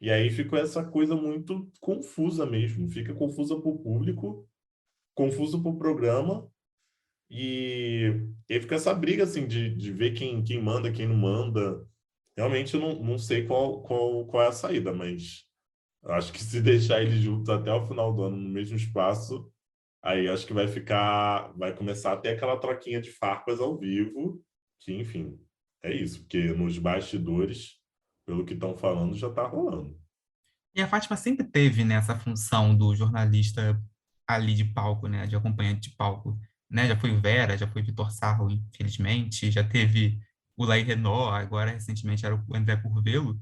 E aí ficou essa coisa muito confusa mesmo. Fica confusa para o público, confuso para o programa, e aí fica essa briga assim, de ver quem manda, quem não manda. Realmente eu não sei qual é a saída, mas eu acho que se deixar eles juntos até o final do ano no mesmo espaço, aí acho que vai começar a ter aquela troquinha de farpas ao vivo, que enfim, é isso, porque nos bastidores, pelo que estão falando, já está rolando. E a Fátima sempre teve, né, essa função do jornalista ali de palco, né, de acompanhante de palco, né, já foi o Vera, já foi o Vitor Sarro, infelizmente, já teve o Laí Renault, agora recentemente era o André Curvelo,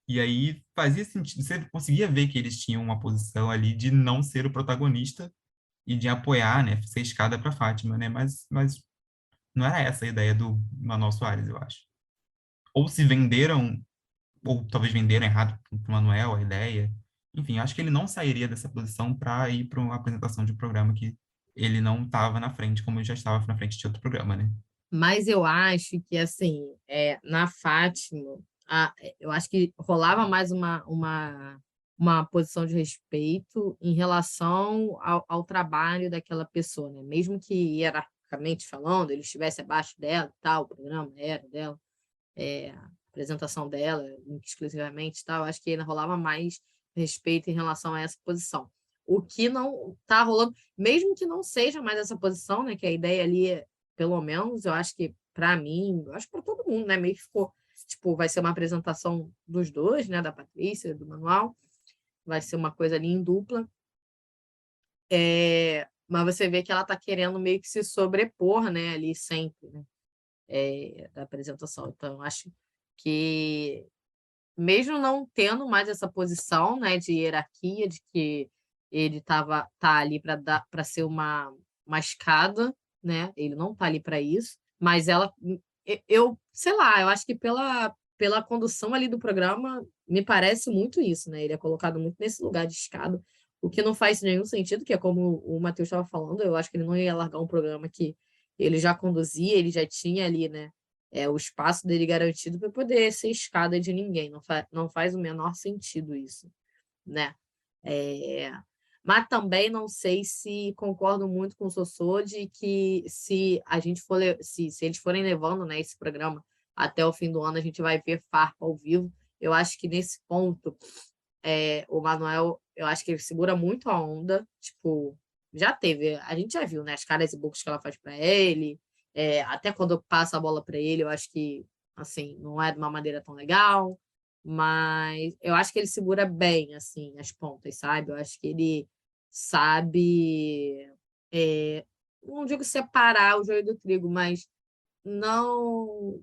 e aí fazia sentido, você conseguia ver que eles tinham uma posição ali de não ser o protagonista e de apoiar, né, ser escada para Fátima, né, mas não era essa a ideia do Manuel Soares, eu acho. Ou se venderam ou talvez venderam errado para o Manuel a ideia. Enfim, acho que ele não sairia dessa posição para ir para uma apresentação de um programa que ele não estava na frente, como ele já estava na frente de outro programa, né? Mas eu acho que, assim, na Fátima, eu acho que rolava mais uma posição de respeito em relação ao trabalho daquela pessoa, né? Mesmo que hierarquicamente falando, ele estivesse abaixo dela, tal, o programa era dela, a apresentação dela, exclusivamente, tal, acho que ainda rolava mais respeito em relação a essa posição. O que não está rolando, mesmo que não seja mais essa posição, né? Que a ideia ali pelo menos, eu acho que para mim, eu acho para todo mundo, né? Meio que ficou, tipo, vai ser uma apresentação dos dois, né? Da Patrícia, do Manuel, vai ser uma coisa ali em dupla. Mas você vê que ela está querendo meio que se sobrepor, né? Ali sempre, né? Da apresentação. Então, eu acho que mesmo não tendo mais essa posição, né? De hierarquia, de que ele tá ali para ser uma escada, né? Ele não tá ali para isso, mas ela, eu sei lá, eu acho que pela condução ali do programa, me parece muito isso, né? Ele é colocado muito nesse lugar de escada, o que não faz nenhum sentido, que é como o Matheus estava falando, eu acho que ele não ia largar um programa que ele já conduzia, ele já tinha ali, né? O espaço dele garantido para poder ser escada de ninguém, não faz o menor sentido isso, né? Mas também não sei se concordo muito com o Sossô de que se a gente for se eles forem levando, né, esse programa até o fim do ano, a gente vai ver farpa ao vivo. Eu acho que nesse ponto o Manuel, eu acho que ele segura muito a onda, tipo, já teve, a gente já viu, né, as caras e bocas que ela faz para ele, até quando passa a bola para ele, eu acho que assim, não é de uma maneira tão legal, mas eu acho que ele segura bem assim as pontas, sabe? Eu acho que ele sabe não digo separar o joio do trigo, mas não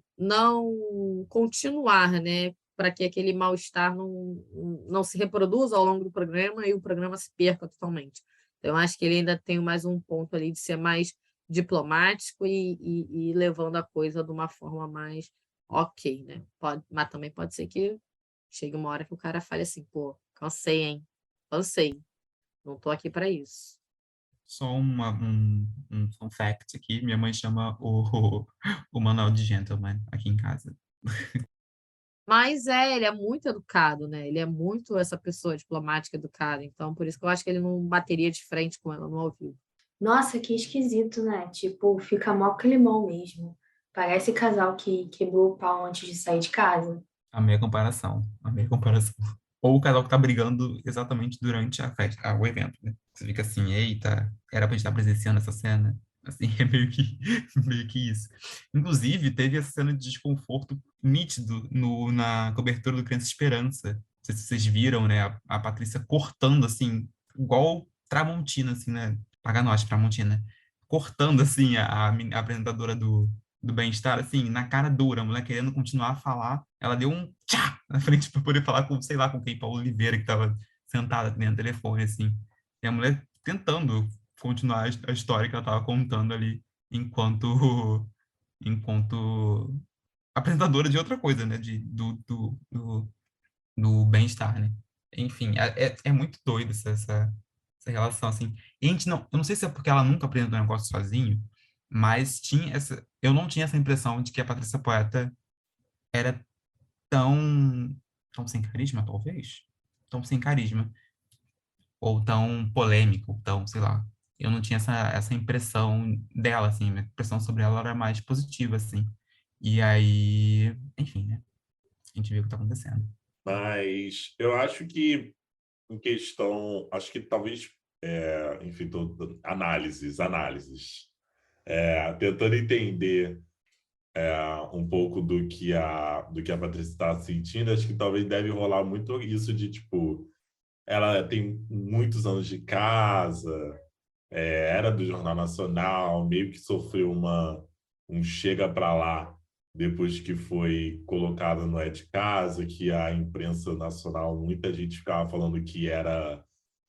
continuar, né? Para que aquele mal-estar não se reproduza ao longo do programa e o programa se perca totalmente. Então, eu acho que ele ainda tem mais um ponto ali de ser mais diplomático e levando a coisa de uma forma mais ok, né? Mas também pode ser que chegue uma hora que o cara fale assim, pô, cansei, hein? Cansei. Não tô aqui para isso. Só um fun fact aqui, minha mãe chama o manual de gentleman aqui em casa. Mas ele é muito educado, né? Ele é muito essa pessoa diplomática, educada. Então, por isso que eu acho que ele não bateria de frente com ela no ao vivo. Nossa, que esquisito, né? Tipo, fica mó climão mesmo. Parece casal que quebrou o pau antes de sair de casa. Amei a comparação, amei a comparação. Ou o casal que tá brigando exatamente durante a festa, o evento, né? Você fica assim, eita, era pra gente estar presenciando essa cena. Assim, é meio que isso. Inclusive, teve essa cena de desconforto nítido na cobertura do Criança Esperança. Não sei se vocês viram, né? A Patrícia cortando, assim, igual Tramontina, assim, né? Paganotti, Tramontina. Cortando, assim, a apresentadora do bem-estar, assim, na cara dura, a mulher querendo continuar a falar, ela deu um tchá na frente para poder falar com, sei lá, com quem, Paulo Oliveira, que estava sentada dentro do telefone, assim. E a mulher tentando continuar a história que ela estava contando ali, enquanto apresentadora de outra coisa, né, do bem-estar, né. Enfim, é muito doido essa relação, assim. E a gente não, eu não sei se é porque ela nunca apresentou um negócio sozinho, mas eu não tinha essa impressão de que a Patrícia Poeta era tão sem carisma, talvez? Tão sem carisma. Ou tão polêmico, tão, sei lá. Eu não tinha essa impressão dela, assim. Minha impressão sobre ela era mais positiva, assim. E aí, enfim, né? A gente viu o que tá acontecendo. Mas eu acho que, em questão, acho que talvez, enfim, análises. Tentando entender um pouco do que a Patrícia está sentindo, acho que talvez deve rolar muito isso de, tipo, ela tem muitos anos de casa, era do Jornal Nacional, meio que sofreu um chega para lá depois que foi colocada no É de Casa, que a imprensa nacional, muita gente ficava falando que era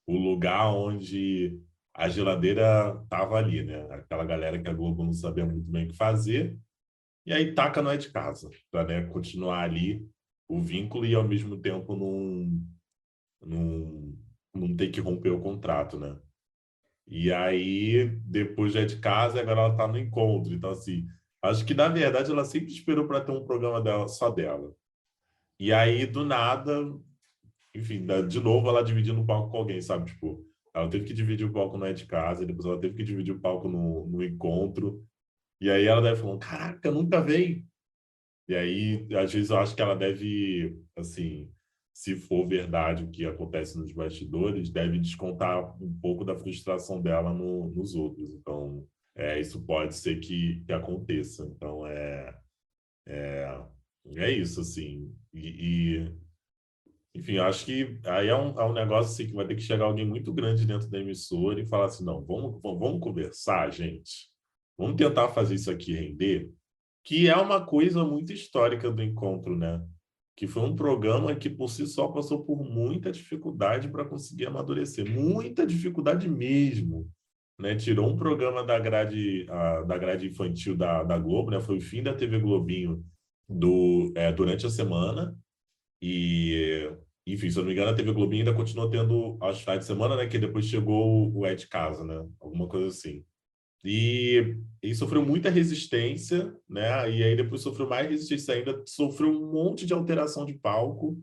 o lugar onde a geladeira estava ali, né? Aquela galera que a Globo não sabia muito bem o que fazer, e aí taca no É de Casa, para, né, continuar ali o vínculo e, ao mesmo tempo, não ter que romper o contrato, né? E aí, depois já é de casa, agora ela está no encontro. Então, assim, acho que, na verdade, ela sempre esperou para ter um programa dela, só dela. E aí, do nada, enfim, de novo, ela dividindo o palco com alguém, sabe? Tipo, ela teve que dividir o palco no É de Casa, e depois ela teve que dividir o palco no encontro. E aí ela deve falar, caraca, nunca veio. E aí, às vezes, eu acho que ela deve, assim, se for verdade o que acontece nos bastidores, deve descontar um pouco da frustração dela nos outros. Então, isso pode ser que aconteça. Então, é isso, assim. Enfim, acho que aí é um negócio assim, que vai ter que chegar alguém muito grande dentro da emissora e falar assim, não, vamos conversar, gente. Vamos tentar fazer isso aqui render, que é uma coisa muito histórica do encontro, né? Que foi um programa que, por si só, passou por muita dificuldade para conseguir amadurecer. Muita dificuldade mesmo, né? Tirou um programa da grade infantil da Globo, né? Foi o fim da TV Globinho durante a semana. E, enfim, se eu não me engano, a TV Globinho ainda continuou tendo aos finais de semana, né? Que depois chegou o É de Casa, né? Alguma coisa assim. E sofreu muita resistência, né? E aí depois sofreu mais resistência ainda, sofreu um monte de alteração de palco.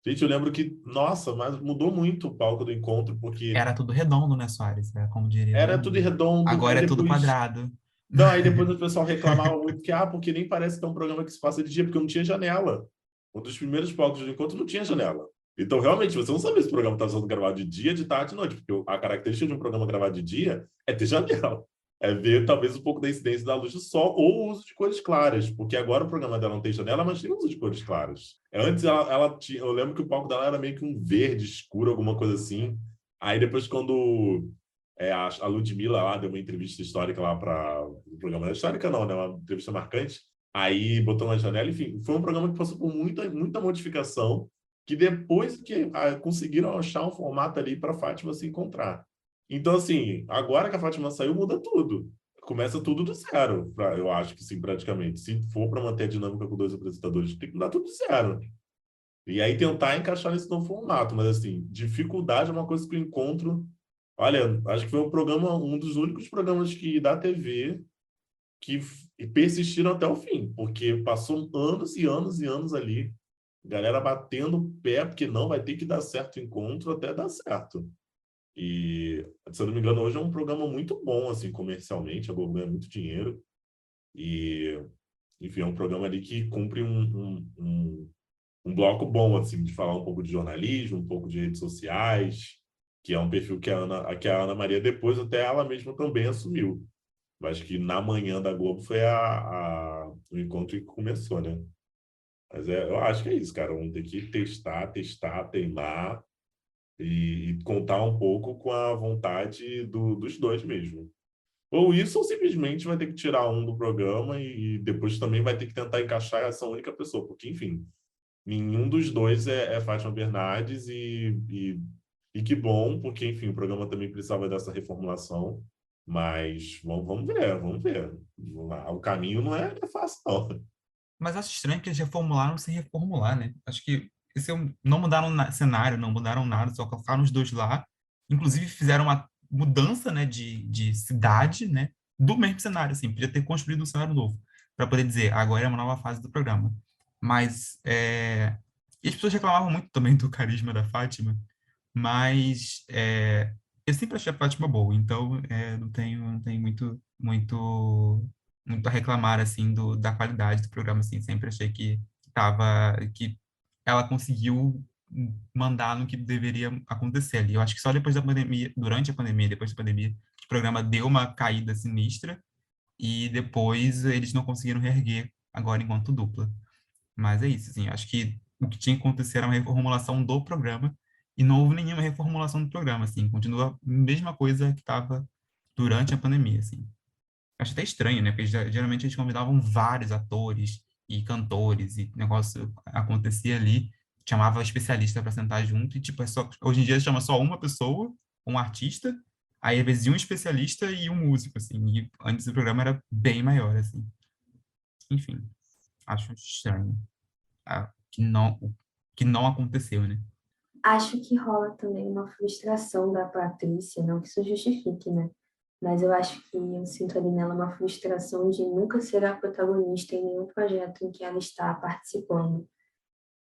Gente, eu lembro que, nossa, mas mudou muito o palco do encontro, porque Era tudo redondo, né, Soares? Como diria era todo tudo mundo. redondo, aí Agora é tudo depois... quadrado. Não, aí depois o pessoal reclamava muito que, porque nem parece que é um programa que se passa de dia, porque não tinha janela. Um dos primeiros palcos do encontro não tinha janela. Então, realmente, você não sabia se o programa estava sendo gravado de dia, de tarde, de noite, porque a característica de um programa gravado de dia é ter janela. É ver, talvez, um pouco da incidência da luz do sol ou o uso de cores claras, porque agora o programa dela não tem janela, mas tem uso de cores claras. Antes, ela tinha... Eu lembro que o palco dela era meio que um verde escuro, alguma coisa assim. Aí, depois, quando a Ludmilla lá deu uma entrevista histórica lá para o programa. Não é histórica não, né? Uma entrevista marcante. Aí botou na janela, enfim, foi um programa que passou por muita modificação, que depois que conseguiram achar um formato ali para Fátima se encontrar. Então, assim, agora que a Fátima saiu, muda tudo. Começa tudo do zero, eu acho que sim, praticamente. Se for para manter a dinâmica com 2 apresentadores, tem que mudar tudo do zero. E aí tentar encaixar nesse novo formato. Mas, assim, dificuldade é uma coisa que eu encontro. Olha, acho que foi um dos únicos programas da TV que persistiram até o fim, porque passou anos e anos e anos ali, galera batendo o pé, porque não vai ter que dar certo o encontro até dar certo. E, se eu não me engano, hoje é um programa muito bom, assim, comercialmente, a Globo ganha muito dinheiro. E, enfim, é um programa ali que cumpre um bloco bom, assim, de falar um pouco de jornalismo, um pouco de redes sociais, que é um perfil que a Ana Maria, depois até ela mesma também assumiu. Mas que na manhã da Globo foi o encontro que começou, né? Mas eu acho que é isso, cara. Vamos ter que testar, teimar e contar um pouco com a vontade dos dois mesmo. Ou isso, ou simplesmente vai ter que tirar um do programa e depois também vai ter que tentar encaixar essa única pessoa, porque, enfim, nenhum dos dois é Fátima Bernardes e que bom, porque, enfim, o programa também precisava dessa reformulação, mas vamos ver. O caminho não é fácil, não. Mas acho estranho que eles reformularam sem reformular, né? Acho que não mudaram cenário, não mudaram nada, só colocaram os dois lá. Inclusive fizeram uma mudança, né, de cidade, né, do mesmo cenário, assim. Podia ter construído um cenário novo, para poder dizer, agora é uma nova fase do programa. Mas, e as pessoas reclamavam muito também do carisma da Fátima, mas eu sempre achei a Fátima boa, então não tenho muito a reclamar, assim, da qualidade do programa, assim. Sempre achei que ela conseguiu mandar no que deveria acontecer ali. Eu acho que só depois da pandemia, durante a pandemia, depois da pandemia, o programa deu uma caída sinistra e depois eles não conseguiram reerguer agora enquanto dupla. Mas é isso, assim, acho que o que tinha que acontecer era uma reformulação do programa e não houve nenhuma reformulação do programa, assim, continua a mesma coisa que estava durante a pandemia, assim. Acho até estranho, né? Porque geralmente eles convidavam vários atores e cantores e o negócio acontecia ali, chamava especialista para sentar junto e, tipo, hoje em dia chama só uma pessoa, um artista, aí às vezes um especialista e um músico, assim, e antes o programa era bem maior, assim. Enfim, acho estranho que não aconteceu, né? Acho que rola também uma frustração da Patrícia, não que isso justifique, né? Mas eu acho que eu sinto ali nela uma frustração de nunca ser a protagonista em nenhum projeto em que ela está participando.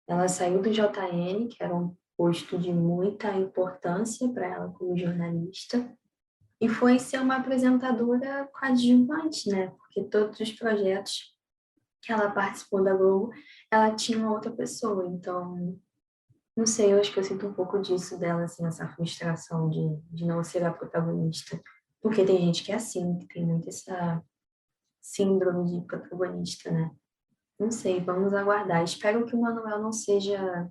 Ela saiu do JN, que era um posto de muita importância para ela como jornalista, e foi ser uma apresentadora coadjuvante, né? Porque todos os projetos que ela participou da Globo, ela tinha uma outra pessoa. Então, não sei, eu acho que eu sinto um pouco disso dela, assim, essa frustração de não ser a protagonista. Porque tem gente que é assim, que tem muito essa síndrome de protagonista, né? Não sei, vamos aguardar. Espero que o Manuel não seja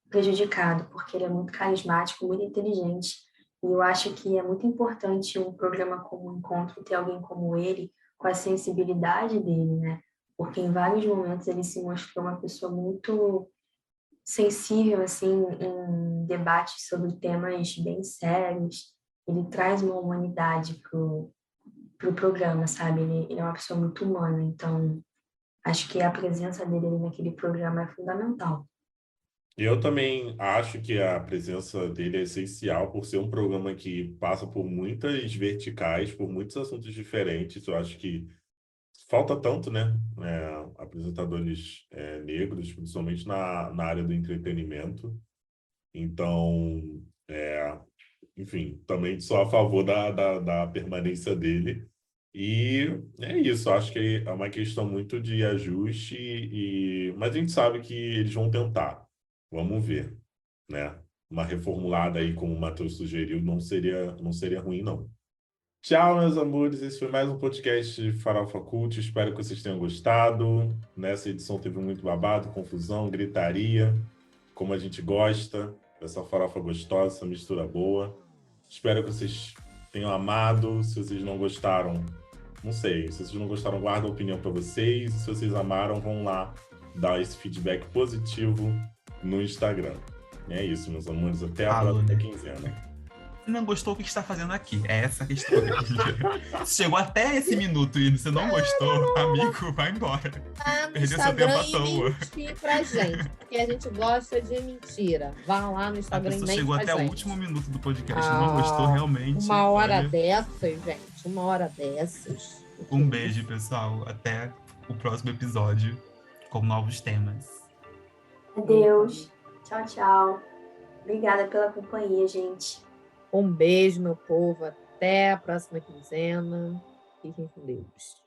prejudicado, porque ele é muito carismático, muito inteligente. E eu acho que é muito importante um programa como o Encontro ter alguém como ele, com a sensibilidade dele, né? Porque em vários momentos ele se mostrou uma pessoa muito sensível, assim, em debates sobre temas bem sérios. Ele traz uma humanidade pro programa, sabe? Ele é uma pessoa muito humana, então acho que a presença dele ali naquele programa é fundamental. Eu também acho que a presença dele é essencial por ser um programa que passa por muitas verticais, por muitos assuntos diferentes. Eu acho que falta tanto, né? Apresentadores negros, principalmente na área do entretenimento. Então, enfim, também sou a favor da permanência dele. E é isso, acho que é uma questão muito de ajuste, mas a gente sabe que eles vão tentar. Vamos ver, né? Uma reformulada aí, como o Matheus sugeriu, não seria ruim, não. Tchau, meus amores. Esse foi mais um podcast de Farofa Cult. Espero que vocês tenham gostado. Nessa edição teve muito babado, confusão, gritaria, como a gente gosta, dessa farofa gostosa, essa mistura boa. Espero que vocês tenham amado. Se vocês não gostaram, não sei. Se vocês não gostaram, guardem a opinião para vocês. Se vocês amaram, vão lá dar esse feedback positivo no Instagram. E é isso, meus amores. Até a próxima quinzena. Se não gostou, o que está fazendo aqui? É essa a questão. Se chegou até esse minuto e você não gostou, amigo, vai embora. Perdeu seu tempo à toa. Mentir pra gente, porque a gente gosta de mentira. Vá lá no A Instagram e pessoa mente chegou pra até gente. o último minuto do podcast, não gostou realmente. Uma hora olha. dessas, gente. Uma hora dessas. Um beijo, pessoal. Até o próximo episódio com novos temas. Adeus. Tchau, tchau. Obrigada pela companhia, gente. Um beijo, meu povo. Até a próxima quinzena. Fiquem com Deus.